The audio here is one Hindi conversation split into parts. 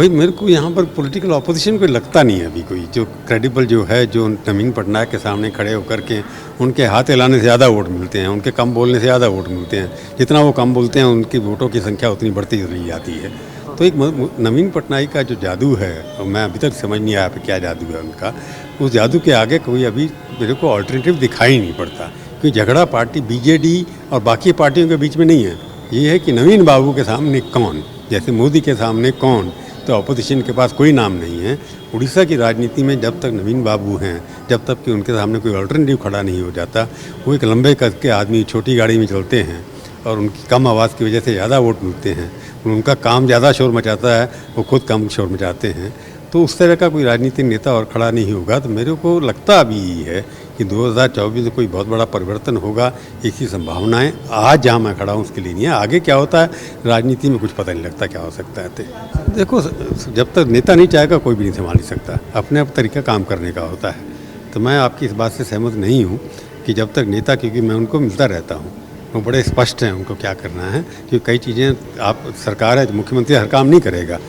भाई मेरे को यहाँ पर पॉलिटिकल ऑपोजिशन कोई लगता नहीं है अभी कोई जो क्रेडिबल जो है, जो नवीन पटनायक के सामने खड़े होकर के उनके हाथ हिलाने से ज़्यादा वोट मिलते हैं, उनके कम बोलने से ज़्यादा वोट मिलते हैं। जितना वो कम बोलते हैं उनकी वोटों की संख्या उतनी बढ़ती चली जाती है। तो एक नवीन पटनायक का जो जादू है, और मैं अभी तक समझ नहीं आया क्या जादू है उनका, उस जादू के आगे कोई अभी मेरे को ऑल्टरनेटिव दिखाई नहीं पड़ता। क्योंकि झगड़ा पार्टी बीजेडी और बाकी पार्टियों के बीच में नहीं है, ये है कि नवीन बाबू के सामने कौन, जैसे मोदी के सामने कौन। तो अपोजिशन के पास कोई नाम नहीं है। उड़ीसा की राजनीति में जब तक नवीन बाबू हैं, जब तक कि उनके सामने कोई अल्टरनेटिव खड़ा नहीं हो जाता, वो एक लंबे कद के आदमी छोटी गाड़ी में चलते हैं और उनकी कम आवाज़ की वजह से ज़्यादा वोट मिलते हैं। उनका काम ज़्यादा शोर मचाता है, वो खुद कम शोर मचाते हैं। तो उस तरह का कोई राजनीतिक नेता और खड़ा नहीं होगा। तो मेरे को लगता अभी यही है कि 2024 में कोई बहुत बड़ा परिवर्तन होगा, ऐसी संभावनाएं आज जहां मैं खड़ा हूं उसके लिए नहीं है। आगे क्या होता है राजनीति में कुछ पता नहीं लगता क्या हो सकता है। तो देखो, जब तक नेता नहीं चाहेगा कोई भी नहीं संभाल सकता, अपने आप तरीका काम करने का होता है। तो मैं आपकी इस बात से सहमत नहीं हूँ कि जब तक नेता, क्योंकि मैं उनको मिलता रहता हूँ, वो बड़े स्पष्ट हैं उनको क्या करना है। क्योंकि कई चीज़ें, आप सरकार है, मुख्यमंत्री हर काम नहीं करेगा,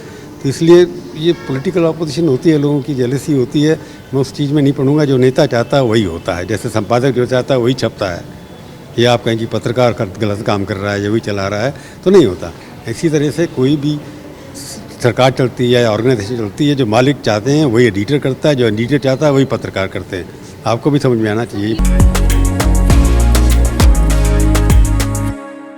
तो इसलिए ये पॉलिटिकल ऑपोजिशन होती है, लोगों की जेलसी होती है। मैं उस चीज़ में नहीं पढ़ूंगा। जो नेता चाहता है वही होता है, जैसे संपादक जो चाहता है वही छपता है। ये आप कहें कि पत्रकार गलत काम कर रहा है, ये वही चला रहा है, तो नहीं होता। इसी तरह से कोई भी सरकार चलती है या ऑर्गेनाइजेशन चलती है, जो मालिक चाहते हैं वही एडिटर करता है, जो एडिटर चाहता है वही पत्रकार करते हैं। आपको भी समझ में आना चाहिए।